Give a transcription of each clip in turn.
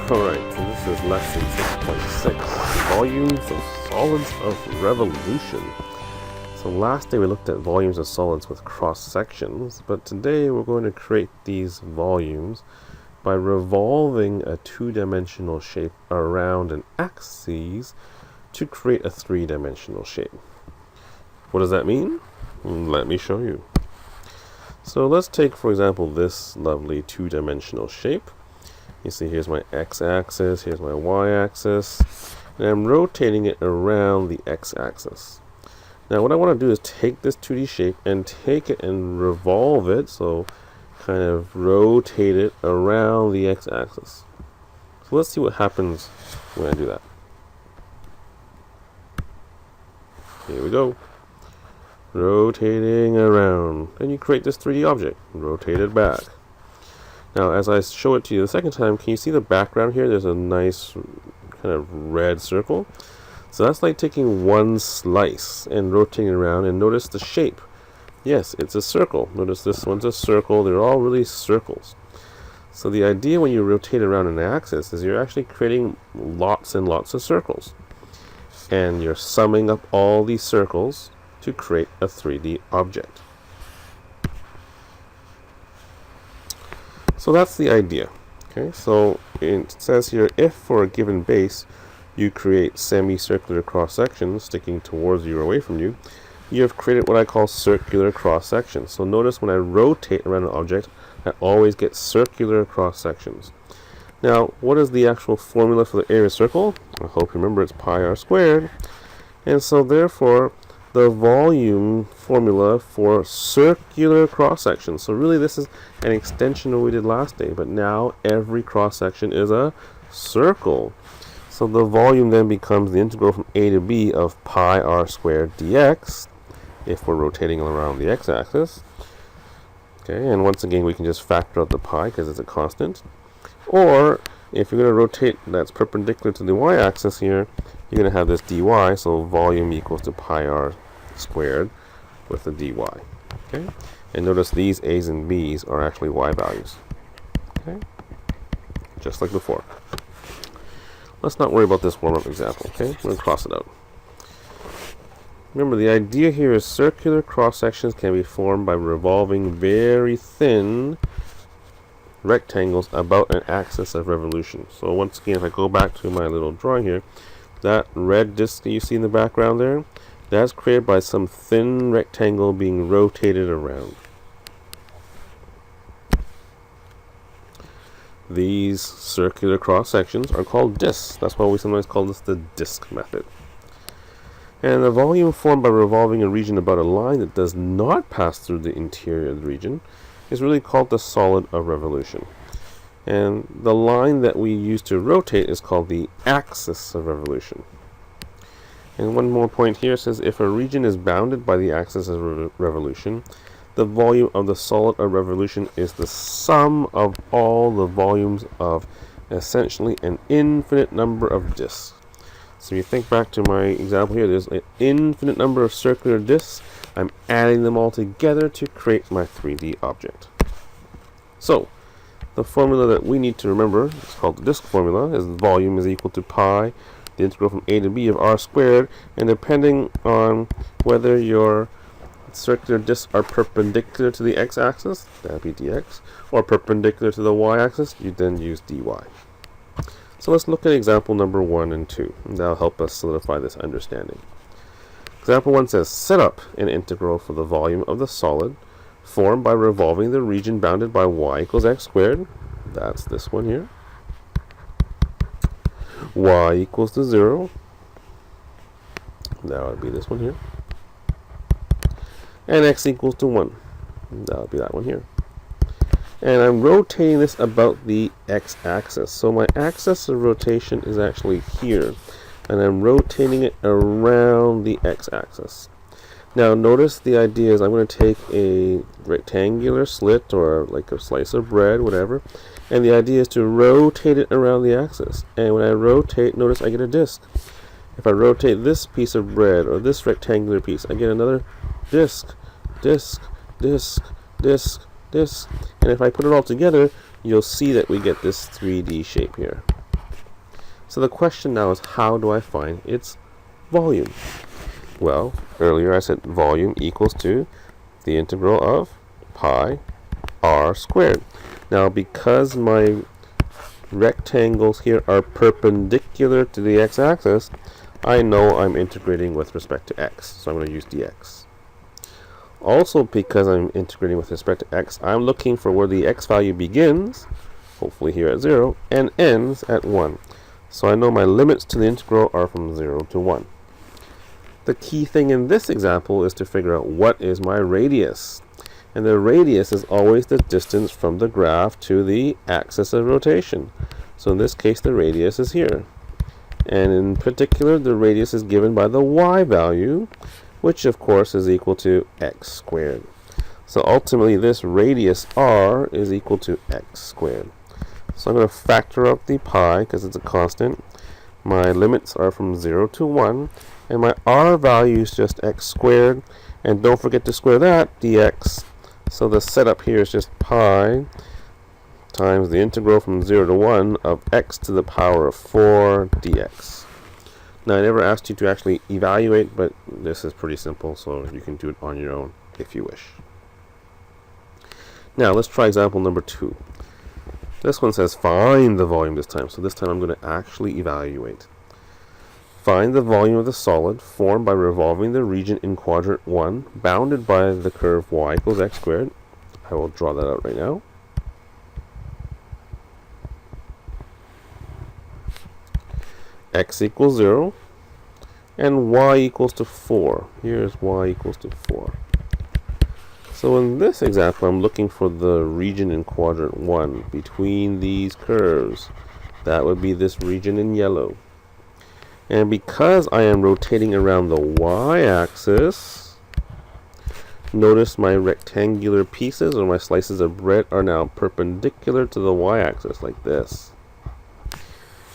Alright, so this is lesson 6.6, Volumes of Solids of Revolution. So last day we looked at volumes of solids with cross sections, but today we're going to create these volumes by revolving a two-dimensional shape around an axis to create a three-dimensional shape. What does that mean? Let me show you. So let's take, for example, this lovely two-dimensional shape. You see, here's my x-axis, here's my y-axis, and I'm rotating it around the x-axis. Now what I want to do is take this 2D shape and take it and revolve it, so kind of rotate it around the x-axis. So let's see what happens when I do that. Here we go. Rotating around. And you create this 3D object. Rotate it back. Now, as I show it to you the second time, can you see the background here? There's a nice kind of red circle. So that's like taking one slice and rotating it around, and notice the shape. Yes, it's a circle. Notice this one's a circle. They're all really circles. So the idea when you rotate around an axis is you're actually creating lots and lots of circles. And you're summing up all these circles to create a 3D object. So that's the idea. Okay, so it says here, if for a given base you create semicircular cross sections sticking towards you or away from you, you have created what I call circular cross sections. So notice when I rotate around an object, I always get circular cross sections. Now, what is the actual formula for the area of a circle? I hope you remember it's pi r squared. And so therefore, the volume formula for circular cross section. So really this is an extension of what we did last day, but now every cross section is a circle. So the volume then becomes the integral from a to b of pi r squared dx, if we're rotating around the x-axis. Okay, and once again we can just factor out the pi because it's a constant. Or if you're going to rotate that's perpendicular to the y-axis here, you're going to have this dy, so volume equals to pi r squared with the dy. Okay, and notice these a's and b's are actually y values. Okay, just like before. Let's not worry about this warm-up example. Okay, we're going to cross it out. Remember, the idea here is circular cross sections can be formed by revolving very thin rectangles about an axis of revolution. So once again, if I go back to my little drawing here, that red disc that you see in the background there, that's created by some thin rectangle being rotated around. These circular cross sections are called discs. That's why we sometimes call this the disc method. And the volume formed by revolving a region about a line that does not pass through the interior of the region is really called the solid of revolution. And the line that we use to rotate is called the axis of revolution. And one more point here says if a region is bounded by the axis of revolution, the volume of the solid of revolution is the sum of all the volumes of essentially an infinite number of disks. So if you think back to my example here, there's an infinite number of circular disks. I'm adding them all together to create my 3D object. So the formula that we need to remember is called the disk formula, is volume is equal to pi, the integral from a to b of r squared, and depending on whether your circular disks are perpendicular to the x-axis, that would be dx, or perpendicular to the y-axis, you then use dy. So let's look at example number 1 and 2, and that'll help us solidify this understanding. Example 1 says, set up an integral for the volume of the solid formed by revolving the region bounded by y equals x squared. That's this one here. Y equals to 0. That would be this one here. And x equals to 1. That would be that one here. And I'm rotating this about the x-axis. So my axis of rotation is actually here. And I'm rotating it around the x-axis. Now notice the idea is I'm going to take a rectangular slit or like a slice of bread, whatever, and the idea is to rotate it around the axis. And when I rotate, notice I get a disc. If I rotate this piece of bread or this rectangular piece, I get another disc, disc, disc, disc, disc. And if I put it all together, you'll see that we get this 3D shape here. So the question now is, how do I find its volume? Well, earlier I said volume equals to the integral of pi r squared. Now, because my rectangles here are perpendicular to the x-axis, I know I'm integrating with respect to x, so I'm going to use dx. Also, because I'm integrating with respect to x, I'm looking for where the x value begins, hopefully here at 0, and ends at 1. So I know my limits to the integral are from 0 to 1. The key thing in this example is to figure out what is my radius. And the radius is always the distance from the graph to the axis of rotation. So in this case, the radius is here. And in particular, the radius is given by the y value, which of course is equal to x squared. So ultimately, this radius r is equal to x squared. So I'm going to factor out the pi because it's a constant. My limits are from 0 to 1. And my r value is just x squared. And don't forget to square that, dx. So the setup here is just pi times the integral from 0 to 1 of x to the power of 4 dx. Now, I never asked you to actually evaluate, but this is pretty simple, so you can do it on your own if you wish. Now, let's try example number 2. This one says find the volume this time, so this time I'm going to actually evaluate. Find the volume of the solid formed by revolving the region in quadrant 1, bounded by the curve y equals x squared. I will draw that out right now. X equals 0, and y equals to 4. Here's y equals to 4. So in this example, I'm looking for the region in quadrant 1 between these curves. That would be this region in yellow. And because I am rotating around the y-axis, notice my rectangular pieces or my slices of bread are now perpendicular to the y-axis like this.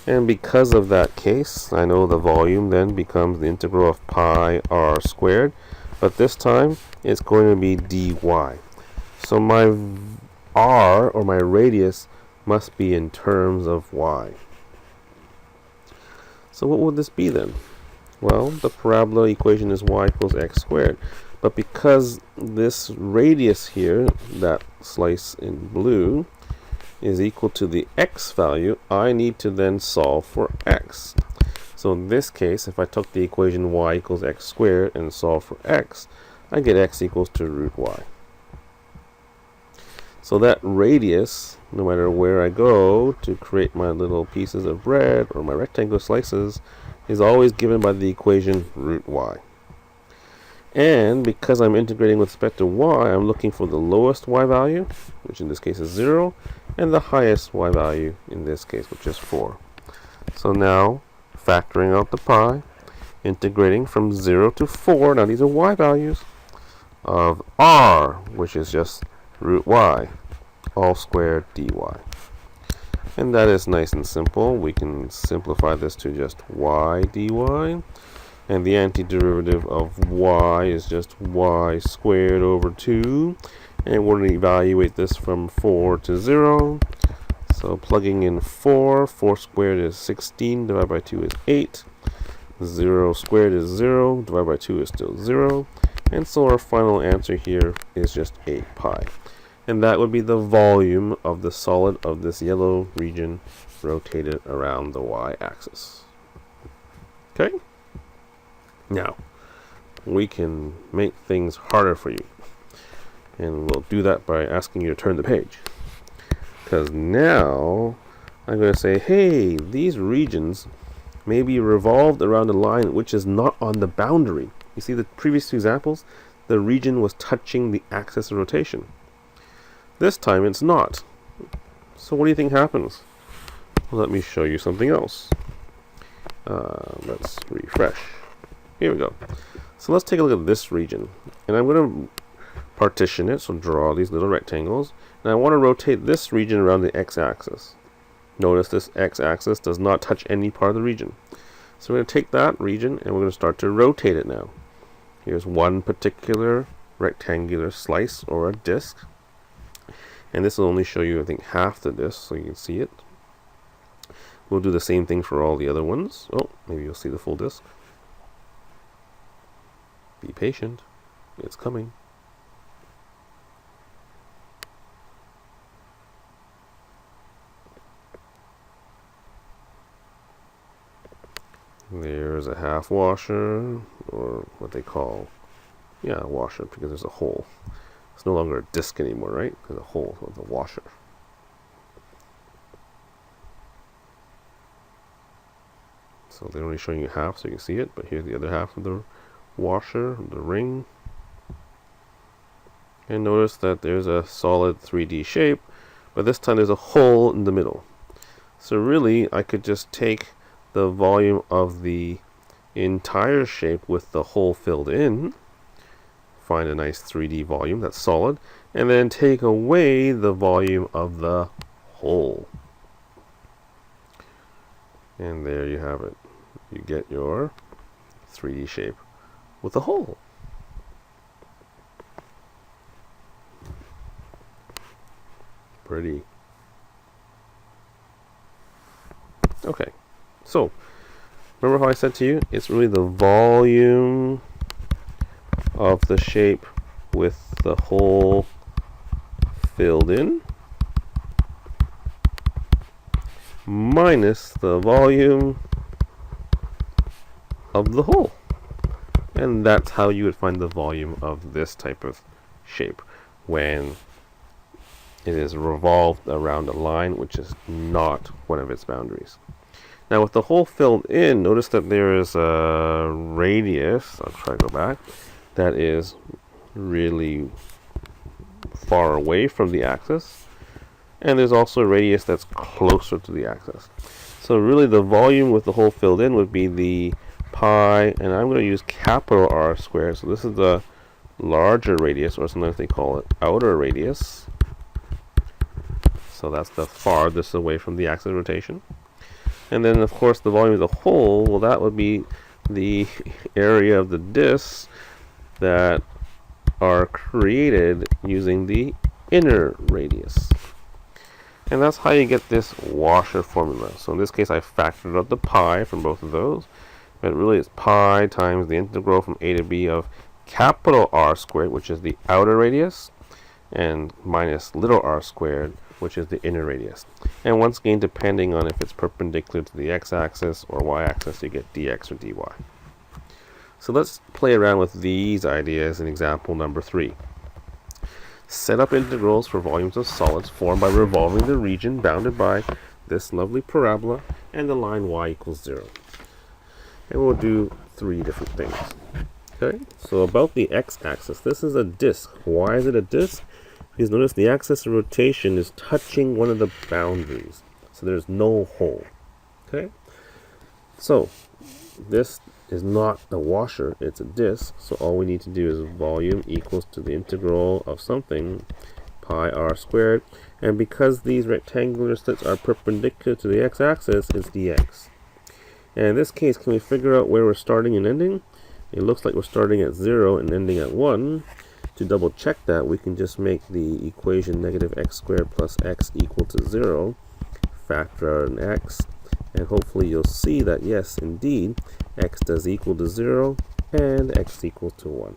And because of that case, I know the volume then becomes the integral of pi r squared, but this time it's going to be dy. So my r, or my radius, must be in terms of y. So what would this be then? Well, the parabola equation is y equals x squared. But because this radius here, that slice in blue, is equal to the x value, I need to then solve for x. So in this case, if I took the equation y equals x squared and solve for x, I get x equals to root y. So that radius, no matter where I go to create my little pieces of bread or my rectangular slices, is always given by the equation root y. And because I'm integrating with respect to y, I'm looking for the lowest y value, which in this case is 0, and the highest y value in this case, which is 4. So now, factoring out the pi, integrating from 0 to 4, now these are y values, of r, which is just root y, all squared dy. And that is nice and simple. We can simplify this to just y dy. And the antiderivative of y is just y squared over 2. And we're going to evaluate this from 4 to 0. So plugging in 4 squared is 16, divided by 2 is 8. 0 squared is 0, divided by 2 is still 0. And so our final answer here is just 8 pi. And that would be the volume of the solid of this yellow region rotated around the y-axis. Okay? Now, we can make things harder for you. And we'll do that by asking you to turn the page. Because now, I'm going to say, hey, these regions may be revolved around a line which is not on the boundary. You see the previous two examples? The region was touching the axis of rotation. This time it's not. So what do you think happens? Well, let me show you something else. Let's refresh. Here we go. So let's take a look at this region. And I'm going to partition it, so draw these little rectangles. And I want to rotate this region around the x-axis. Notice this x-axis does not touch any part of the region. So we're going to take that region and we're going to start to rotate it now. Here's one particular rectangular slice or a disk. And this will only show you, I think, half the disk so you can see it. We'll do the same thing for all the other ones. Oh, maybe you'll see the full disk. Be patient. It's coming. There's a half washer, or what they call, a washer, because there's a hole. It's no longer a disk anymore, right? There's a hole, so it's a washer. So they're only showing you half so you can see it, but here's the other half of the washer, the ring. And notice that there's a solid 3D shape, but this time there's a hole in the middle. So really, I could just take the volume of the entire shape with the hole filled in, find a nice 3D volume that's solid, and then take away the volume of the hole. And there you have it. You get your 3D shape with a hole. Pretty. Okay, so remember how I said to you, it's really the volume of the shape with the hole filled in minus the volume of the hole. And that's how you would find the volume of this type of shape when it is revolved around a line which is not one of its boundaries. Now with the hole filled in, notice that there is a radius, I'll try to go back, that is really far away from the axis. And there's also a radius that's closer to the axis. So really the volume with the hole filled in would be the pi, and I'm going to use capital R squared. So this is the larger radius, or sometimes they call it outer radius. So that's the farthest away from the axis of rotation. And then of course the volume of the hole, well, that would be the area of the disks that are created using the inner radius. And that's how you get this washer formula. So in this case I factored out the pi from both of those, but really it's pi times the integral from a to b of capital R squared, which is the outer radius, and minus little r squared, which is the inner radius. And once again, depending on if it's perpendicular to the x-axis or y-axis, you get dx or dy. So let's play around with these ideas in example number 3. Set up integrals for volumes of solids formed by revolving the region bounded by this lovely parabola and the line y equals 0. And we'll do 3 different things. Okay, so about the x-axis, this is a disk. Why is it a disk? Because notice the axis of rotation is touching one of the boundaries, so there's no hole. Okay, so this is not a washer, it's a disk, so all we need to do is volume equals to the integral of something, pi r squared, and because these rectangular slits are perpendicular to the x-axis, it's dx. And in this case, can we figure out where we're starting and ending? It looks like we're starting at 0 and ending at 1. To double check that, we can just make the equation negative x squared plus x equal to 0, factor out an x, and hopefully you'll see that yes, indeed, x does equal to 0 and x equals to 1.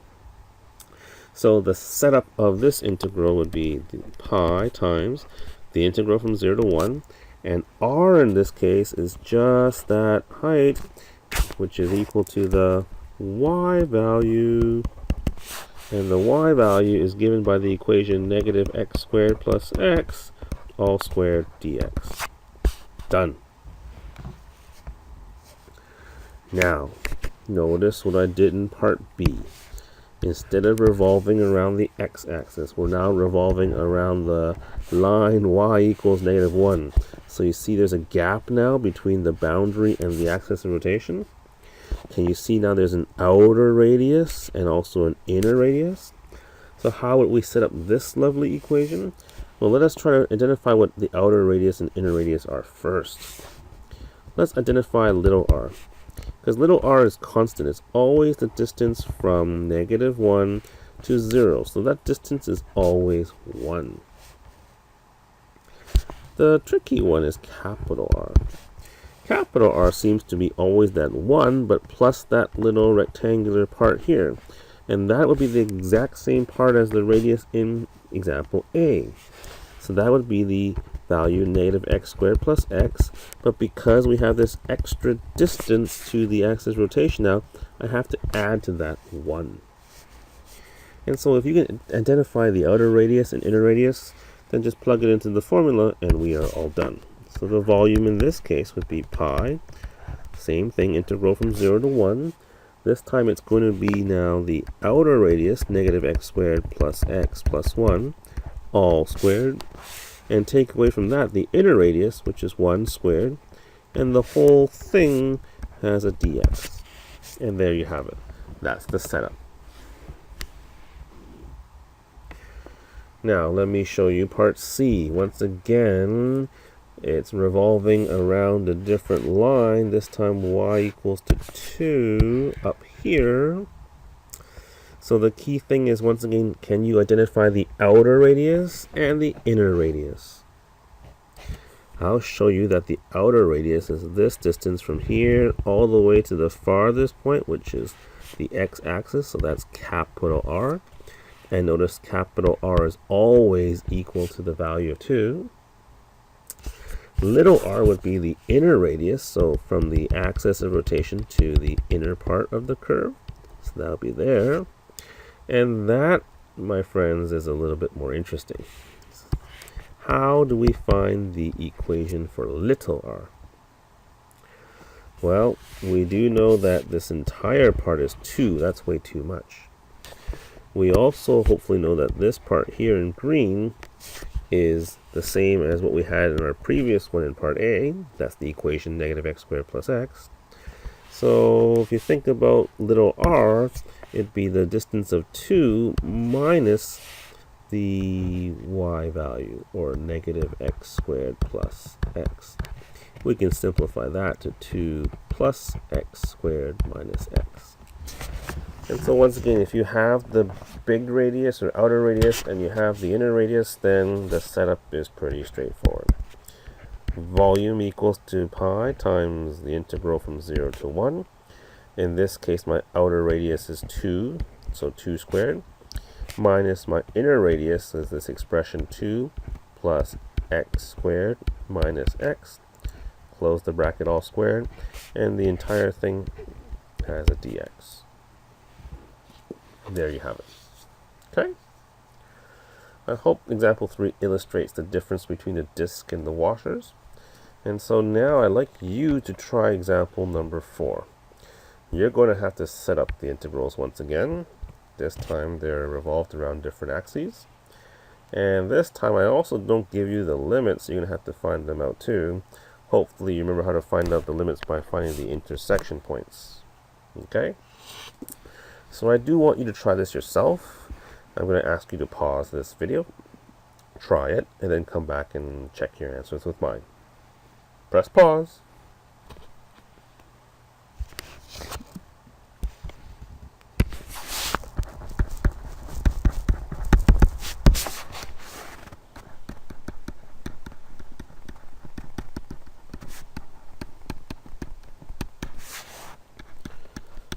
So the setup of this integral would be the pi times the integral from 0 to 1, and r in this case is just that height, which is equal to the y value, and the y value is given by the equation negative x squared plus x all squared dx. Done. Now, notice what I did in part B. Instead of revolving around the x-axis, we're now revolving around the line y equals negative 1. So you see there's a gap now between the boundary and the axis of rotation. Can you see now there's an outer radius and also an inner radius? So how would we set up this lovely equation? Well, let us try to identify what the outer radius and inner radius are first. Let's identify little r. Because little r is constant. It's always the distance from negative 1 to 0. So that distance is always 1. The tricky one is capital R. Capital R seems to be always that 1, but plus that little rectangular part here. And that would be the exact same part as the radius in example A. So that would be the value negative x squared plus x, but because we have this extra distance to the axis rotation now, I have to add to that 1. And so if you can identify the outer radius and inner radius, then just plug it into the formula and we are all done. So the volume in this case would be pi, same thing, integral from 0 to 1. This time it's going to be now the outer radius, negative x squared plus x plus 1, all squared. And take away from that the inner radius, which is 1 squared. And the whole thing has a dx. And there you have it. That's the setup. Now let me show you part C. Once again, it's revolving around a different line. This time y equals to 2 up here. So the key thing is, once again, can you identify the outer radius and the inner radius? I'll show you that the outer radius is this distance from here all the way to the farthest point, which is the x-axis, so that's capital R. And notice capital R is always equal to the value of 2. Little r would be the inner radius, so from the axis of rotation to the inner part of the curve. So that'll be there. And that, my friends, is a little bit more interesting. How do we find the equation for little r? Well, we do know that this entire part is 2. That's way too much. We also hopefully know that this part here in green is the same as what we had in our previous one in part A. That's the equation negative x squared plus x. So if you think about little r, it'd be the distance of 2 minus the y value, or negative x squared plus x. We can simplify that to 2 plus x squared minus x. And so once again, if you have the big radius or outer radius and you have the inner radius, then the setup is pretty straightforward. Volume equals to pi times the integral from 0 to 1. In this case, my outer radius is 2, so 2 squared, minus my inner radius is this expression 2 plus x squared minus x. Close the bracket, all squared, and the entire thing has a dx. There you have it. Okay? I hope example 3 illustrates the difference between the disc and the washers. And so now I'd like you to try example number 4. You're going to have to set up the integrals once again. This time they're revolved around different axes. And this time I also don't give you the limits, so you're going to have to find them out too. Hopefully you remember how to find out the limits by finding the intersection points. Okay? So I do want you to try this yourself. I'm going to ask you to pause this video, try it, and then come back and check your answers with mine. Press pause.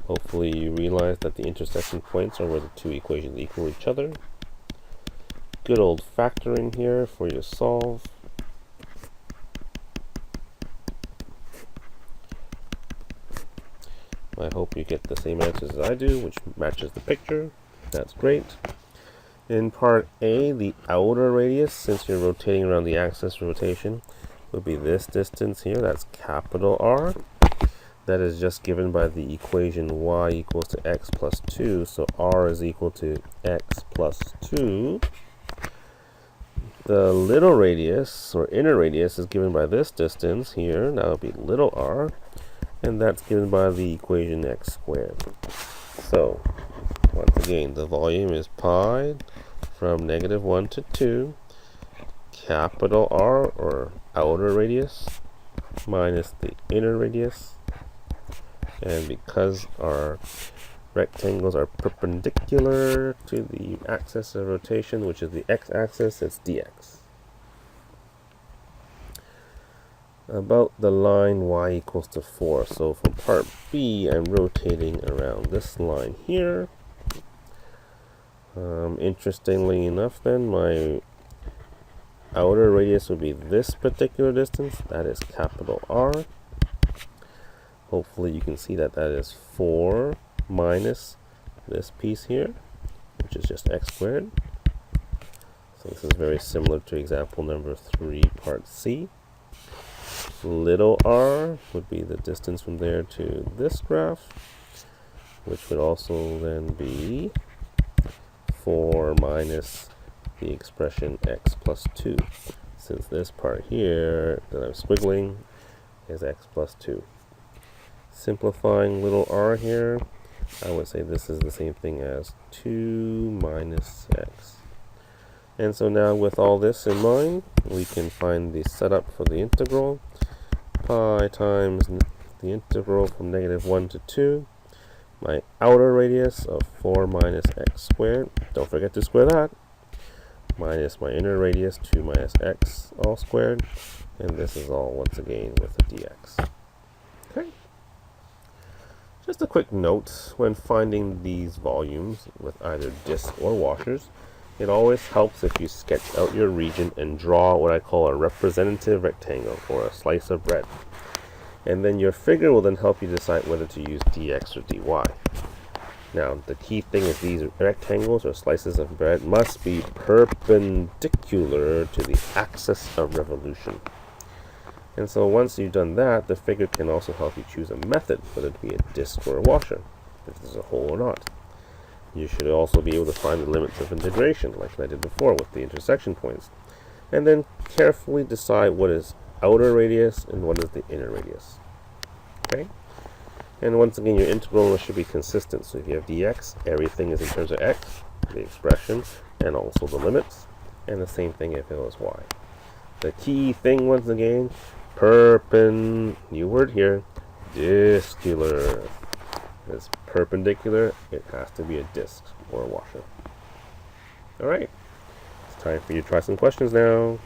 Hopefully you realize that the intersection points are where the two equations equal each other. Good old factoring here for you to solve. I hope you get the same answers as I do, which matches the picture. That's great. In part A, the outer radius, since you're rotating around the axis of rotation, would be this distance here. That's capital R. That is just given by the equation y equals to x plus 2. So r is equal to x plus 2. The little radius, or inner radius, is given by this distance here. That would be little r. And that's given by the equation x squared. So, once again, the volume is pi from negative 1 to 2, capital R, or outer radius, minus the inner radius. And because our rectangles are perpendicular to the axis of rotation, which is the x-axis, it's dx. about the line y equals to 4. So for part B, I'm rotating around this line here. Interestingly enough, then, my outer radius would be this particular distance. That is capital R. Hopefully you can see that that is 4 minus this piece here, which is just x squared. So this is very similar to example number 3, part C. Little r would be the distance from there to this graph, which would also then be 4 minus the expression x plus 2, since this part here that I'm squiggling is x plus 2. Simplifying little r here, I would say this is the same thing as 2 minus x. And so now with all this in mind, we can find the setup for the integral. Pi times the integral from -1 to 2. My outer radius of 4 minus x squared. Don't forget to square that. Minus my inner radius, 2 minus x all squared. And this is all once again with a dx. Okay. Just a quick note, when finding these volumes with either discs or washers, it always helps if you sketch out your region and draw what I call a representative rectangle, or a slice of bread. And then your figure will then help you decide whether to use dx or dy. Now, the key thing is these rectangles or slices of bread must be perpendicular to the axis of revolution. And so once you've done that, the figure can also help you choose a method, whether it be a disc or a washer, if there's a hole or not. You should also be able to find the limits of integration, like I did before with the intersection points. And then carefully decide what is outer radius and what is the inner radius. Okay? And once again, your integral should be consistent. So if you have dx, everything is in terms of x, the expression, and also the limits. And the same thing if it was y. The key thing, once again, new word here, discular. It's perpendicular, it has to be a disc or a washer. Alright, it's time for you to try some questions now.